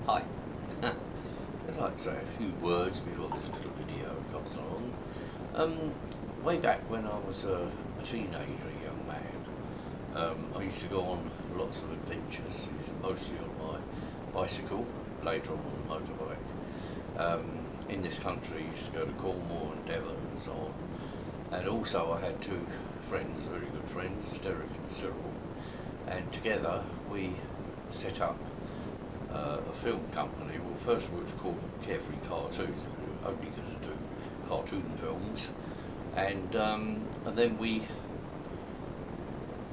Hi. I'd like to say a few words before this little video comes along. Way back when I was a teenager, a young man, I used to go on lots of adventures, mostly on my bicycle, later on the motorbike. In this country, I used to go to Cornwall and Devon and so on. And also I had two friends, very good friends, Derek and Cyril, and together we set up a film company. Well, first of all, it was called Carefree Cartoons. We were only going to do cartoon films, and then we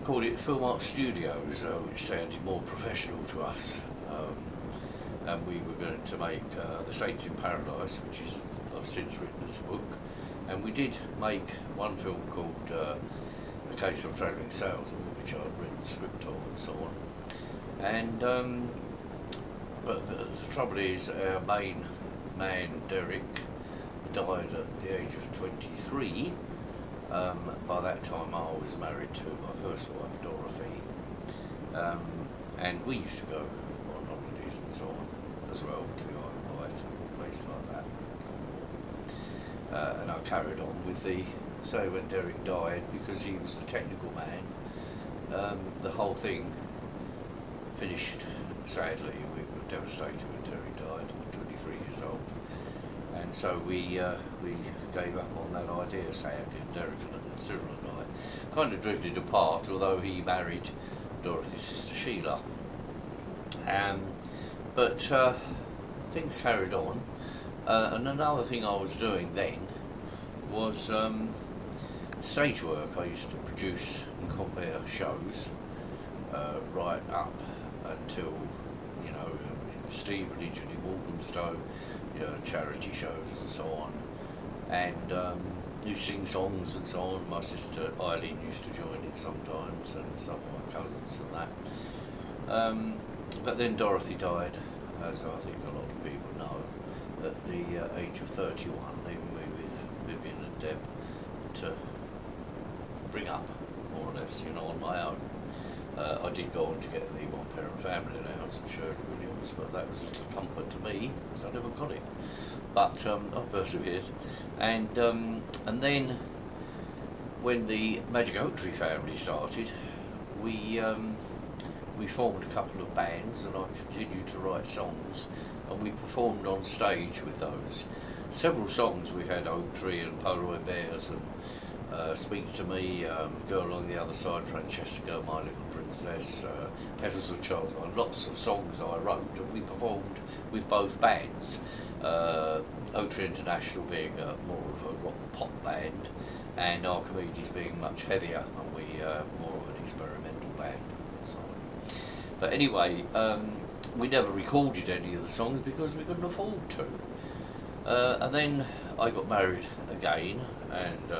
called it Film Art Studios, which sounded more professional to us. And we were going to make The Saints in Paradise, which is I've since written this book, and we did make one film called A Case of Travelling Salesman, which I'd written the script of and so on. And but the trouble is, our main man, Derek, died at the age of 23. By that time I was married to my first wife, Dorothy. And we used to go on holidays and so on as well, to the Isle of Wight and places like that. And I carried on with so when Derek died, because he was the technical man, the whole thing finished sadly. We were devastated when Derek died. He was 23 years old, and so we gave up on that idea. Sam did. Derek and Cyril and I kind of drifted apart, although he married Dorothy's sister Sheila. But things carried on, and another thing I was doing then was stage work. I used to produce and compare shows right up until, Steve originally Walthamstow, charity shows and so on, and you sing songs and so on. My sister Eileen used to join in sometimes, and some of my cousins and that. But then Dorothy died, as I think a lot of people know, at the age of 31, leaving me with Vivian and Deb to bring up, more or less, on my own. I did go on to get the one-parent family allowance at Shirley Williams, but that was a little comfort to me because I never got it. But I persevered, and then when the Magic Oak Tree family started, we formed a couple of bands, and I continued to write songs, and we performed on stage with those. Several songs we had: Oak Tree and Polaroid Bears and Speak to Me, Girl on the Other Side, Francesca, My Little Princess, Petals of Charles. Lots of songs I wrote, and we performed with both bands. Oak Tree International being more of a rock pop band, and Archimedes being much heavier, and we more of an experimental band. So, but anyway, we never recorded any of the songs because we couldn't afford to. And then I got married again, and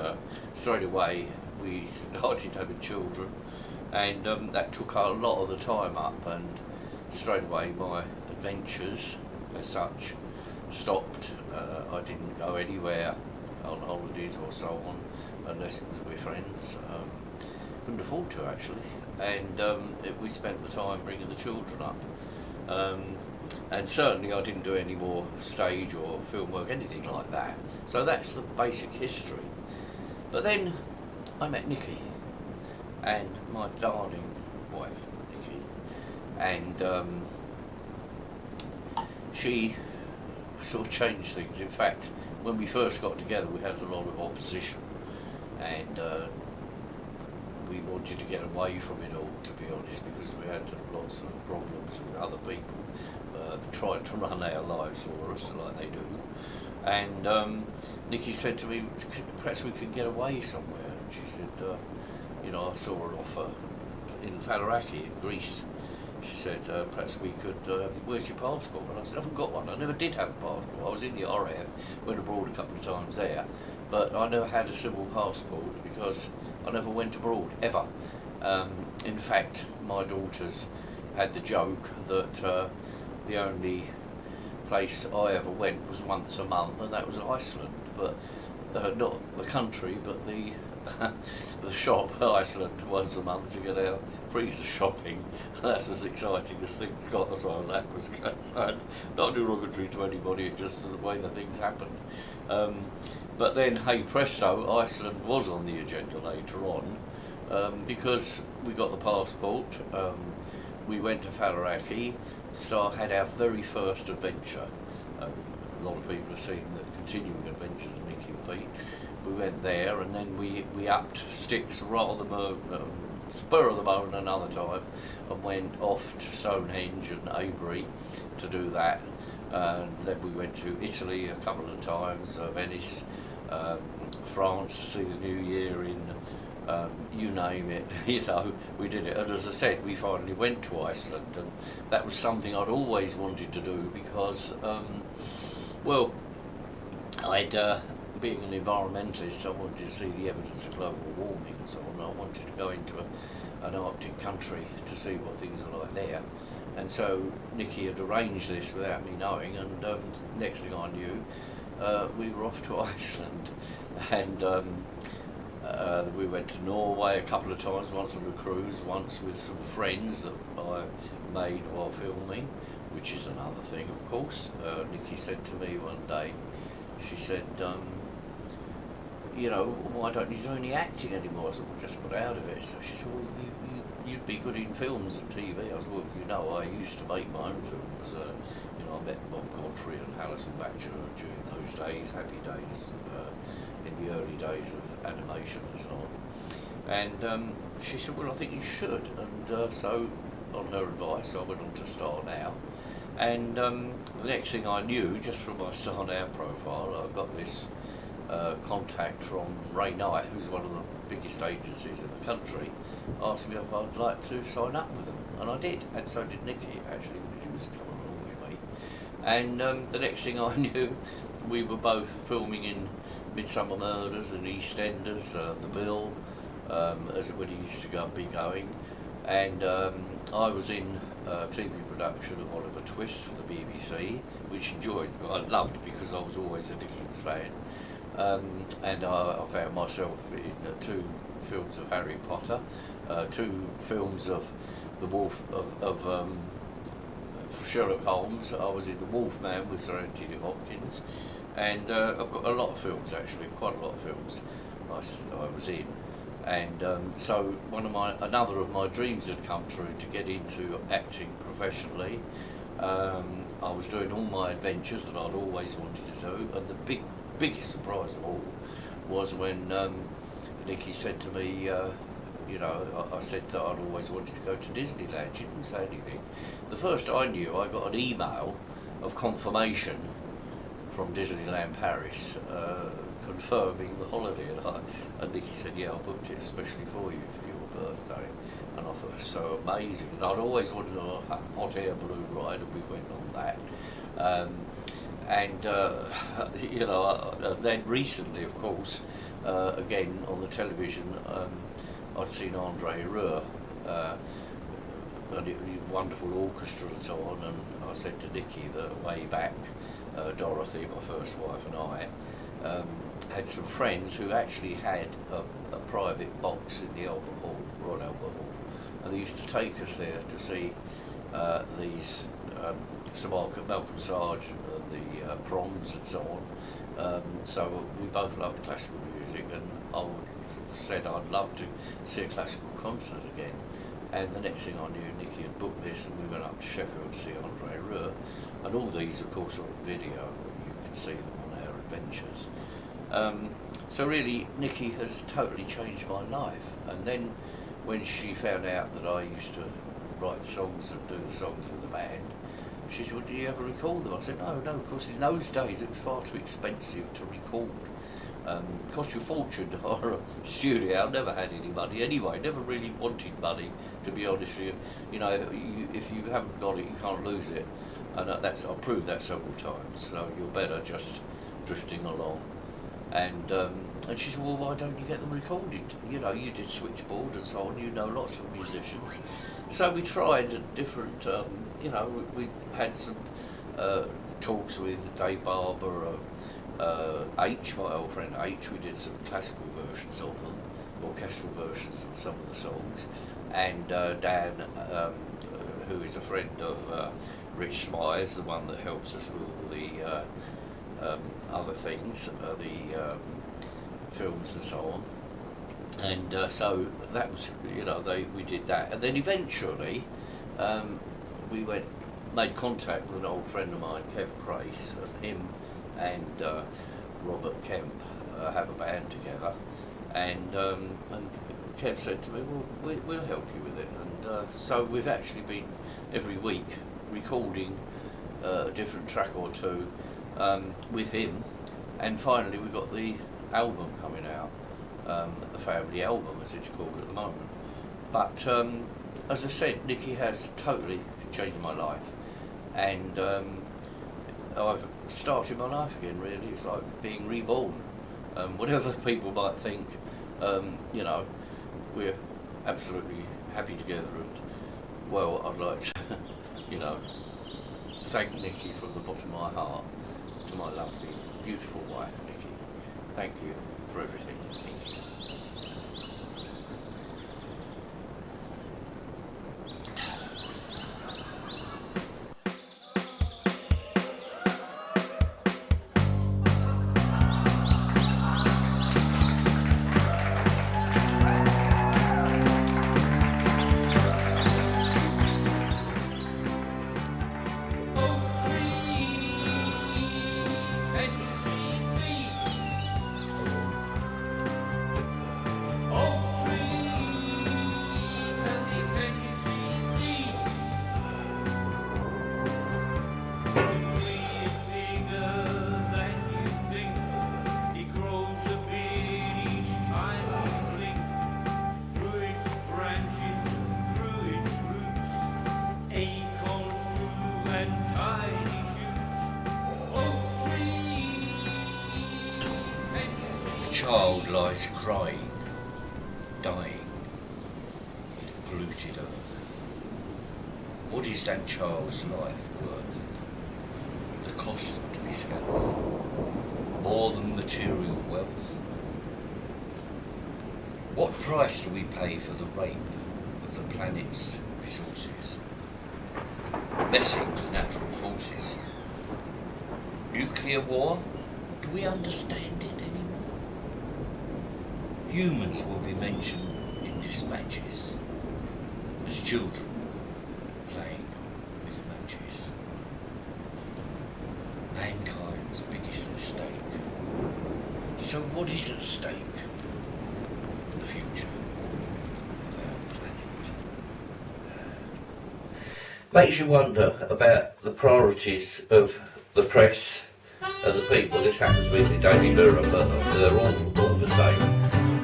straight away we started having children, and that took a lot of the time up, and straight away my adventures as such stopped. I didn't go anywhere on holidays or so on unless it was with friends. Couldn't afford to, actually, and we spent the time bringing the children up. And certainly I didn't do any more stage or film work, anything like that. So that's the basic history. But then I met Nikki, and my darling wife, Nikki, and she sort of changed things. In fact, when we first got together, we had a lot of opposition, and we wanted to get away from it all, to be honest, because we had lots of problems with other people trying to run our lives for us like they do. And Nikki said to me, perhaps we could get away somewhere. And she said, I saw her offer in Falaraki in Greece. She said, perhaps we could, where's your passport? And I said, I haven't got one. I never did have a passport. I was in the RAF, went abroad a couple of times there, but I never had a civil passport because I never went abroad, ever. In fact, my daughters had the joke that the only place I ever went was once a month, and that was Iceland, but not the country, but the the shop Iceland once a month to get our freezer shopping. That's as exciting as things got as far as that was concerned. Not derogatory to anybody, it just the way the things happened. But then, hey presto, Iceland was on the agenda later on, because we got the passport. We went to Falaraki, so I had our very first adventure. A lot of people have seen the continuing adventures of Nikki and Pete. We went there, and then we upped sticks right on the spur of the moment another time, and went off to Stonehenge and Avebury to do that. And then we went to Italy a couple of times, Venice, France to see the New Year in. You name it, we did it. And as I said, we finally went to Iceland, and that was something I'd always wanted to do because, well, being an environmentalist, I wanted to see the evidence of global warming and so on. I wanted to go into an Arctic country to see what things are like there. And so Nikki had arranged this without me knowing, and next thing I knew, we were off to Iceland. And we went to Norway a couple of times, once on a cruise, once with some friends that I made while filming, which is another thing, of course. Nikki said to me one day, she said, why don't you do any acting anymore? I said, well, just got out of it. So she said, well, you'd be good in films and TV. I said, well, I used to make my own films. I met Bob Godfrey and Alison Batchelor during those days, happy days, in the early days of animation and so on. And she said, well, I think you should. And so, on her advice, I went on to Star Now. And the next thing I knew, just from my Star Now profile, I got this contact from Ray Knight, who's one of the biggest agencies in the country, asked me if I'd like to sign up with them. And I did. And so did Nikki, actually, because she was coming along with me. And the next thing I knew, we were both filming in Midsummer Murders and EastEnders, The Mill, as it would used to be going. And I was in a TV production of Oliver Twist for the BBC, which I loved because I was always a Dickens fan. And I found myself in 2 films of Harry Potter, 2 films of the Wolf of Sherlock Holmes. I was in The Wolfman with Sir Anthony Hopkins, and I've got a lot of films, actually, quite a lot of films I was in. And so another of my dreams had come true, to get into acting professionally. I was doing all my adventures that I'd always wanted to do, and the biggest surprise of all was when Nikki said to me, I said that I'd always wanted to go to Disneyland. She didn't say anything. The first I knew, I got an email of confirmation from Disneyland Paris, confirming the holiday, and Nikki said, yeah, I booked it especially for you for your birthday. And I thought, so amazing. And I'd always wanted a hot air balloon ride, and we went on that. Then recently, of course, again on the television, I'd seen Andre Rieu, and a wonderful orchestra and so on, and I said to Nikki that way back, Dorothy, my first wife, and I had some friends who actually had a private box in the Albert Hall, Royal Albert Hall, and they used to take us there to see these Sir Malcolm Sarge, the Proms and so on. So we both loved classical music, and I said I'd love to see a classical concert again. And the next thing I knew, Nikki had booked this, and we went up to Sheffield to see Andre Rieu. And all these, of course, are on video. You can see them on our adventures. So really, Nikki has totally changed my life. And then when she found out that I used to write songs and do the songs with the band, she said, well, do you ever record them? I said, no, of course, in those days it was far too expensive to record. Cost you a fortune to hire a studio. I never had any money anyway, never really wanted money, to be honest with you. If you haven't got it, you can't lose it. And I've proved that several times, so you're better just drifting along. And she said, well, why don't you get them recorded? You did switchboard and so on, lots of musicians. So we tried different, we had some talks with Dave Barber, H, my old friend H. We did some classical versions of them, orchestral versions of some of the songs, and Dan, who is a friend of Rich Smythe, the one that helps us with all the other things, the films and so on. And so that was, we did that, and then eventually we made contact with an old friend of mine, Kevin Grace, and him and Robert Kemp have a band together, and Kev said to me, well, we'll help you with it, and so we've actually been every week recording a different track or two with him, and finally we got the album coming out, the family album as it's called at the moment. But as I said, Nikki has totally changed my life, and I've started my life again, really. It's like being reborn. Whatever people might think, we're absolutely happy together, and well, I'd like to thank Nikki from the bottom of my heart to my lovely, beautiful wife, Nikki. Thank you for everything. Thank you. Child lies crying, dying in polluted earth. What is that child's life worth? The cost to his health, more than material wealth? What price do we pay for the rape of the planet's resources? Messing with natural forces. Nuclear war? Do we understand it anymore? Humans will be mentioned in dispatches as children playing with matches. Mankind's biggest mistake. So what is at stake? The future of our planet. Makes you wonder about the priorities of the press and the people. This happens with the Daily Mirror, but they're all the same.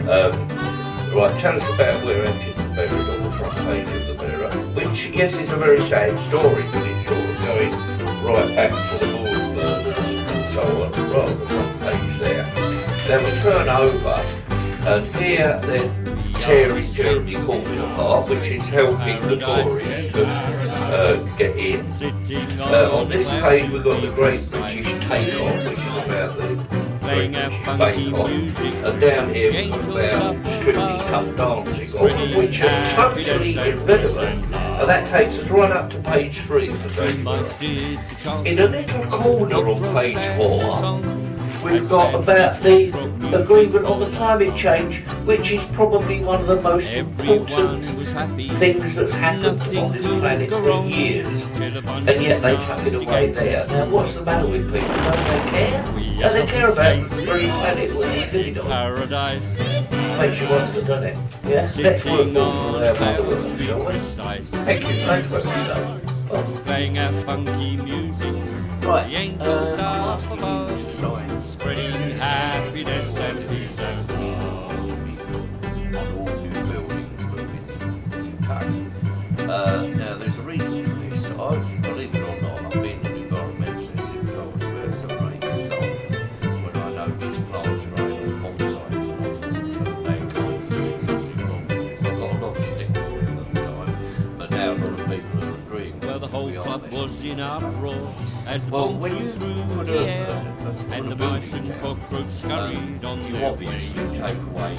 Right, tell us about where our kids are buried on the front page of the Mirror, which, yes, is a very sad story, but it's sort of going right back to the Moors murders and so on, right on the front page there. Then we turn over, and here they're tearing Jeremy Corbyn apart, which is helping the Tories to get in. On this page we've got the Great British Take-Off, which is about the Great British Bake-Off, and down here we've got about Strictly Come Dancing, all of which are totally irrelevant, and that takes us right up to page 3 of the Daily Mirror. In a little corner on page 4, we've got about the agreement on the climate change, which is probably one of the most important things that's happened on this planet for years, and yet they tuck it away there. Now what's the matter with people? Don't they care? Don't they care about the very planet we're living on? Makes you wonder, doesn't it? Yeah? Let's work more for our mother world, shall we? Thank you. Thanks for listening. Playing our funky music. Right, I'm asking you to sign spreading happiness and peace and love to people on all new buildings moving in the UK. Now there's a reason for this. Believe it or not, I've been an environmentalist since I was about 7 or 8 years old, when I noticed plants growing on bomb sites, and I thought mankind's doing something wrong to this. I got a lot of stick for it at the time, but now a lot of people are agreeing. Well, the whole club was in in uproar as the Well, bomb when flew you through put the a air, and the mice building and down, cockroach scurried on you their obviously way. take away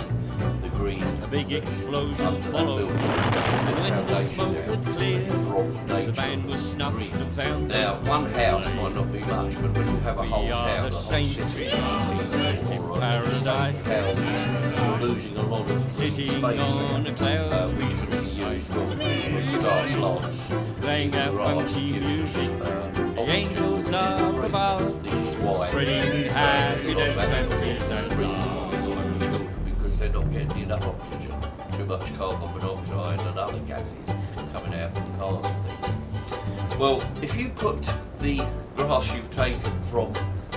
the green A big that's explosion under that followed, building. and Put the when the foundation smoke down, had and cleared, you drop the nature band was from snuffed green. and found Now, one house might not be much, but when you have a whole We are town, the a whole saints city, in or an estate of paradise, houses, you're losing a lot of green sitting space on a cloud there, which can be used for start plants. playing Even our grass funky gives us music. The oxygen angels we need to up breathe. above, This is why spreading there's a lot of happiness acid and peace in and breathing love. for those children because they're not getting enough oxygen, too much carbon monoxide and other gases coming out from cars and things. Well, if you put the grass you've taken from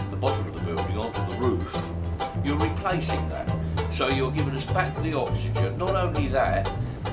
the bottom of the building onto the roof, you're replacing that. So you're giving us back the oxygen. Not only that,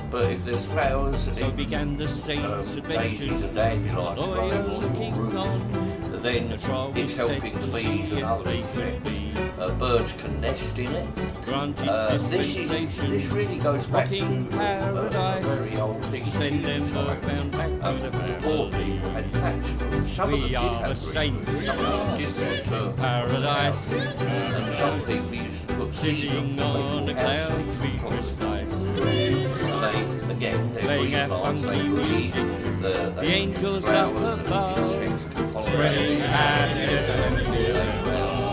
but if there's flowers So began the saints' daisies adventures, and dandelions growing on your looking roof, on. then The trial it's was set helping the to bees see and if other they could insects. be Birds can nest in it. granted This really goes back to rocking a paradise, very old thing in send them Tudor times. earthbound back to the Poor family. people had thatched roofs. Some of them We did are the have green saints roofs, some of them did put turf paradise, and some people used to put cedar sitting on a house cloud, leaves to on be top of it. precise. They, again, they're Playing green our plants, they funky breathe, music, they the angels flowers up and above, insects can spreading pollinate happiness and peace and flowers,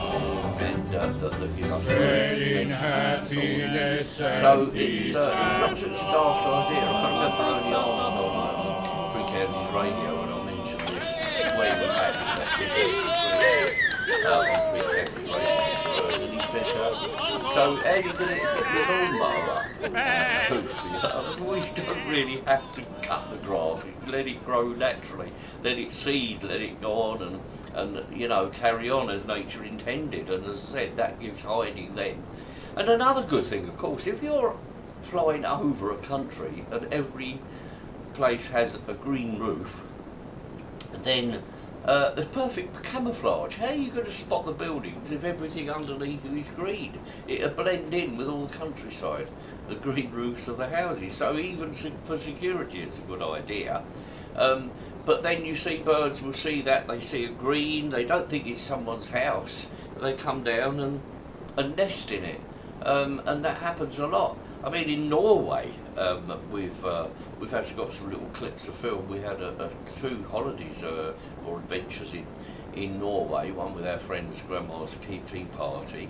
and that give us spreading food. happiness and So peace it's not such a daft idea. I can remember early on Free and Counties Radio when I mentioned this way back in about 2003 on Free Counties Radio, and he said, so how are you going to get your lawnmower up? Poof, you know, well, you don't really have to cut the grass, let it grow naturally, let it seed, let it go on and you know, carry on as nature intended, and as I said, that gives hiding then. And another good thing, of course, if you're flying over a country and every place has a green roof, then there's perfect camouflage. How are you going to spot the buildings if everything underneath you is green? It'll blend in with all the countryside, the green roofs of the houses. So even for security, it's a good idea. But then you see birds will see that, they see it green, they don't think it's someone's house, they come down and nest in it. And that happens a lot. I mean, in Norway, we've actually got some little clips of film. We had two holidays or adventures in Norway. One with our friend's grandma's tea party,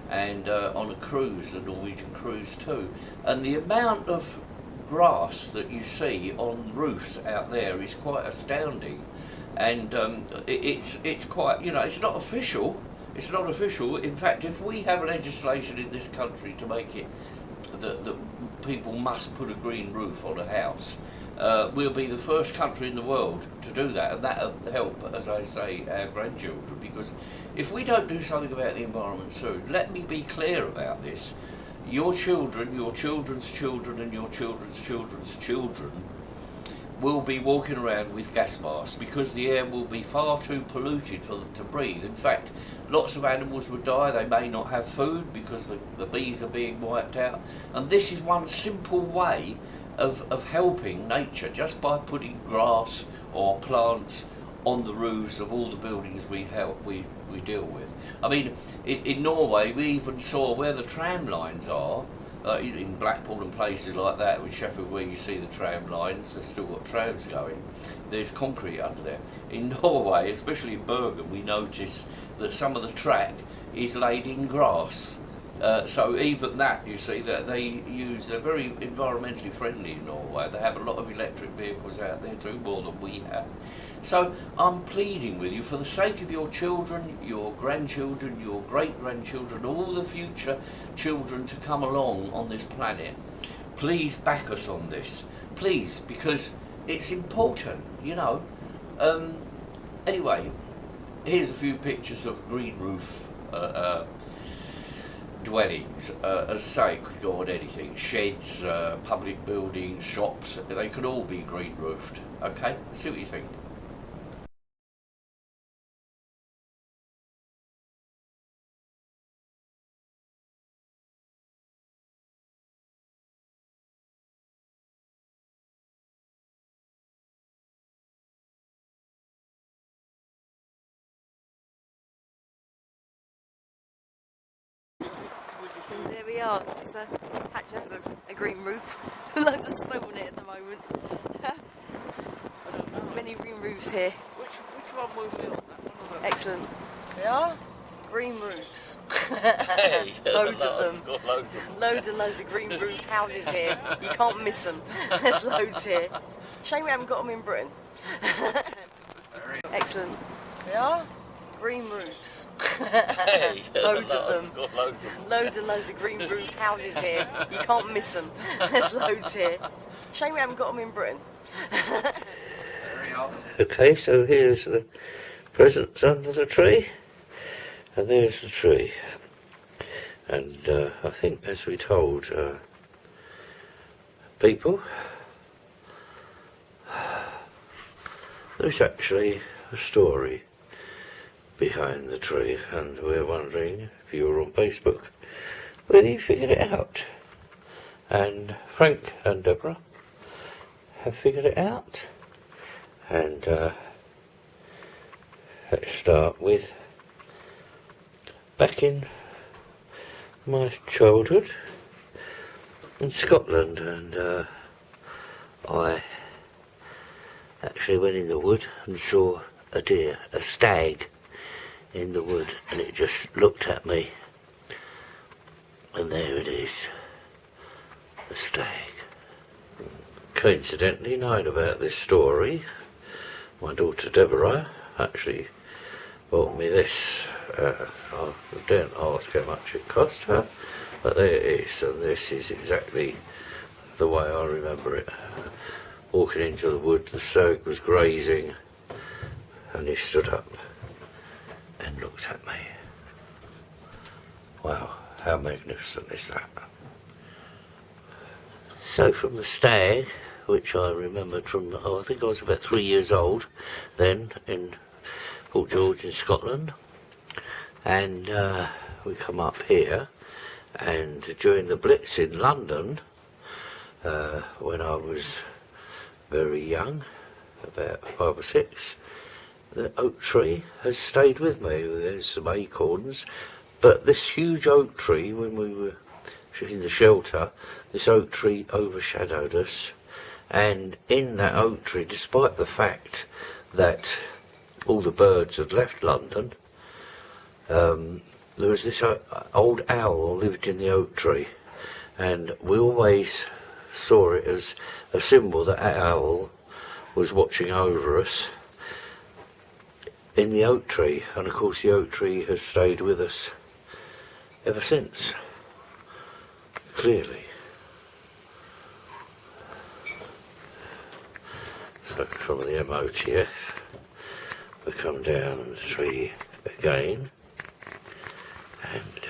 and on a cruise, a Norwegian cruise too. And the amount of grass that you see on roofs out there is quite astounding. And it's quite, you know, it's not official. It's not official. In fact, if we have legislation in this country to make it that people must put a green roof on a house, we'll be the first country in the world to do that, and that'll help, as I say, our grandchildren. Because if we don't do something about the environment soon, let me be clear about this: your children, your children's children, and your children's children's children will be walking around with gas masks because the air will be far too polluted for them to breathe. In fact, lots of animals would die. They may not have food because the bees are being wiped out. And this is one simple way of helping nature, just by putting grass or plants on the roofs of all the buildings we deal with. I mean, in Norway, we even saw where the tram lines are. In Blackpool and places like that, with Sheffield, where you see the tram lines, they've still got trams going, there's concrete under there. In Norway, especially in Bergen, we notice that some of the track is laid in grass. So even that, you see, that they're very environmentally friendly in Norway. They have a lot of electric vehicles out there too, more than we have. So I'm pleading with you, for the sake of your children, your grandchildren, your great-grandchildren, all the future children to come along on this planet, please back us on this. Please, because it's important, you know. Anyway, here's a few pictures of green roof dwellings. As I say, it could go on anything: sheds, public buildings, shops. They could all be green roofed. Okay, see what you think. And there we are. It's a patch has a green roof. Loads of snow on it at the moment. Many green roofs here. Which one were we on? That one or the... Excellent. We are green roofs. Hey, Loads of them. Got loads of them. Loads and loads of green roofed houses here. You can't miss them. There's loads here. Shame we haven't got them in Britain. Excellent. We are green roofs. Hey, Loads of them. Got loads of them. Loads and loads of green roofed houses here. You can't miss them. There's loads here. Shame we haven't got them in Britain. Okay, so here's the presents under the tree, and there's the tree. And I think, as we told people, there's actually a story behind the tree, and we're wondering if you were on Facebook whether you figured it out. And Frank and Deborah have figured it out. And let's start with back in my childhood in Scotland, and I actually went in the wood and saw a deer, a stag in the wood, and it just looked at me, and there it is, the stag. Coincidentally, knowing about this story, my daughter Deborah actually bought me this. I didn't ask how much it cost her, but there it is, and this is exactly the way I remember it. Walking into the wood, the stag was grazing, and he stood up and looked at me. Wow, how magnificent is that? So from the stag, which I remembered from, I think I was about 3 years old then, in Port George in Scotland, and we come up here, and during the Blitz in London, when I was very young, about 5 or 6, the oak tree has stayed with me. There's some acorns, but this huge oak tree, when we were in the shelter, this oak tree overshadowed us, and in that oak tree, despite the fact that all the birds had left London, there was this old owl lived in the oak tree, and we always saw it as a symbol that owl was watching over us in the oak tree, and of course the oak tree has stayed with us ever since, clearly. So from the MOTF we come down the tree again, and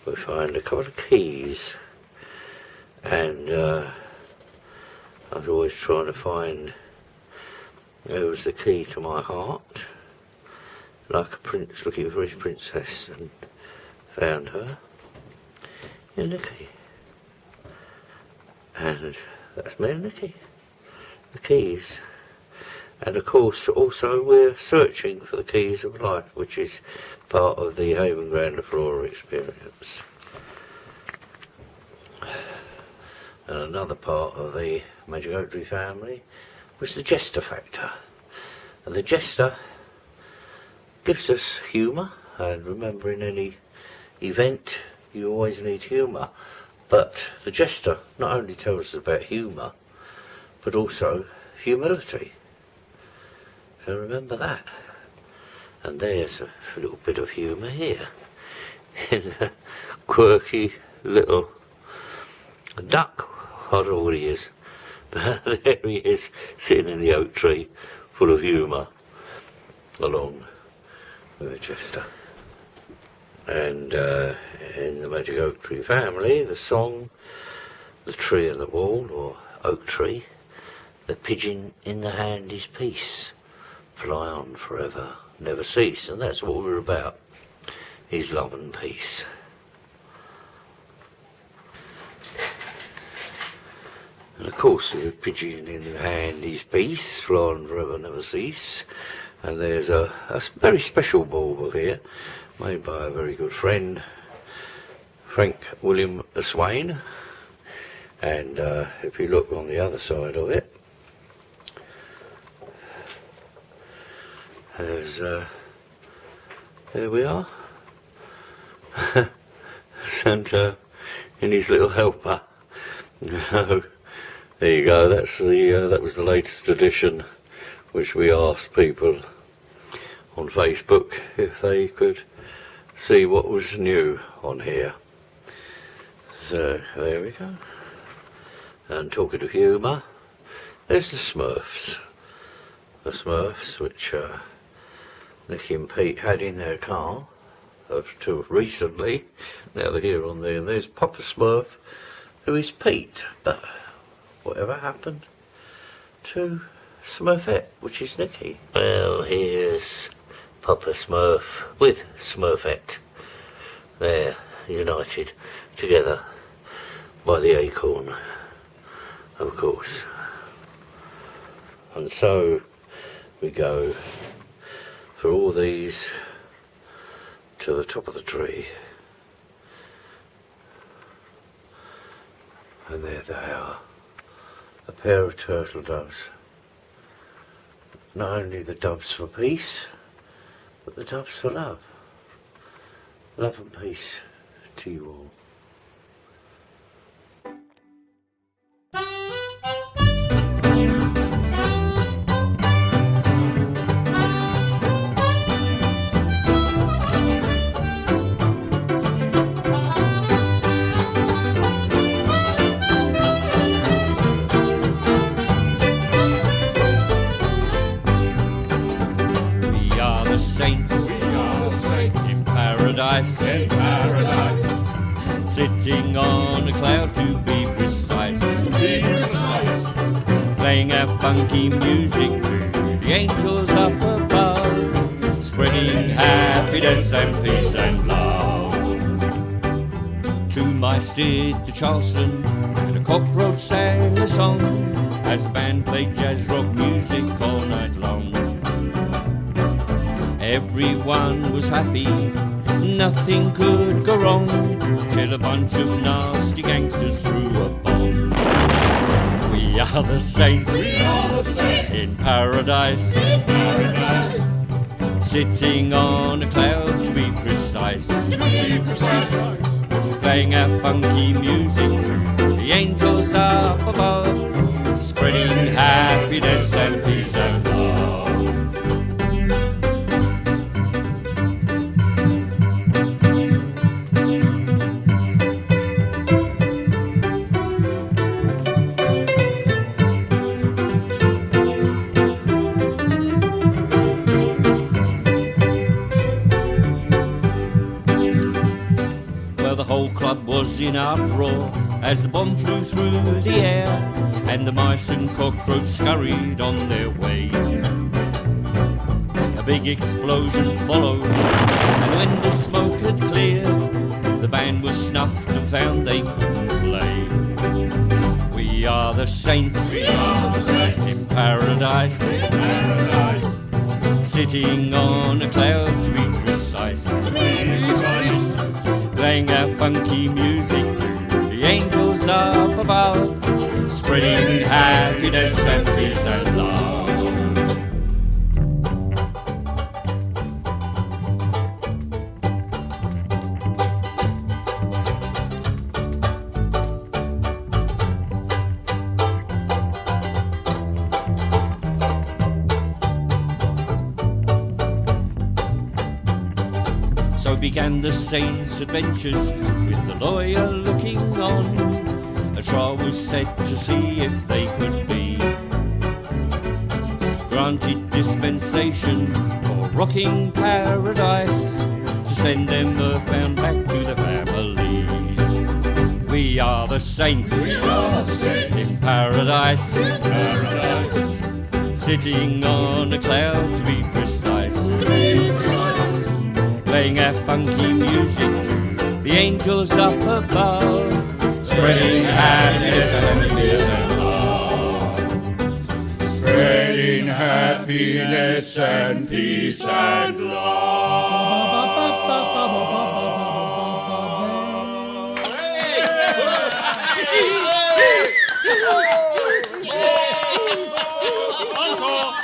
we find a couple of keys, and I was always trying to find who was the key to my heart, like a prince looking for his princess, and found her in Nikki, and that's me and Nikki, the keys. And of course also we're searching for the keys of life, which is part of the Haven Grand Flora experience. And another part of the Magic Oak Tree family was the jester factor. And the jester gives us humour, and remember, in any event you always need humour, but the jester not only tells us about humour, but also humility. So remember that. And there's a little bit of humour here in a quirky little duck. I don't know what he is, but there he is, sitting in the oak tree, full of humour, along with the jester. And in the Magic Oak Tree family, the song, the tree in the wall, or oak tree, the pigeon in the hand is peace, fly on forever, never cease. And that's what we're about, is love and peace. And of course, the pigeon in the hand is peace, fly on forever, never cease. And there's a very special bauble here, made by a very good friend Frank William Swain, and if you look on the other side of it, there's there we are. Santa in his little helper. So, there you go. That's the that was the latest edition, which we asked people on Facebook if they could see what was new on here. So there we go. And talking of humour, there's the Smurfs. The Smurfs, which Nikki and Pete had in their car up to recently. Now they're here on there, and there's Papa Smurf, who is Pete. But whatever happened to Smurfette, which is Nikki? Well, here's Papa Smurf with Smurfette. They're united together by the acorn, of course. And so we go for all these to the top of the tree. And there they are, a pair of turtle doves. Not only the doves for peace, but the doves for love. Love and peace to you all. In paradise, sitting on a cloud to be precise, playing our funky music to the angels up above, spreading happiness and peace and love. To my steed, the Charleston, and a cockroach sang a song as the band played jazz rock music all night long. Everyone was happy, nothing could go wrong, till a bunch of nasty gangsters threw a bomb. We are the saints, in paradise, sitting on a cloud to be precise, playing our funky music to the angels up above, spreading happiness and peace and love. Was in uproar as the bomb flew through the air, and the mice and cockroach scurried on their way. A big explosion followed, and when the smoke had cleared, the band was snuffed and found they couldn't play. We are the saints, in paradise, sitting on a cloud to be precise, playing our funky music to the angels up above, spreading happiness and peace and love. So began the saints' adventures, with the lawyer looking on. A trial was set to see if they could be granted dispensation for rocking paradise, to send them earthbound back to their families. We are the saints, in paradise, sitting on a cloud to be precise, playing our funky music to the angels up above, spreading happiness and peace and love. Spreading happiness and peace and love. Encore.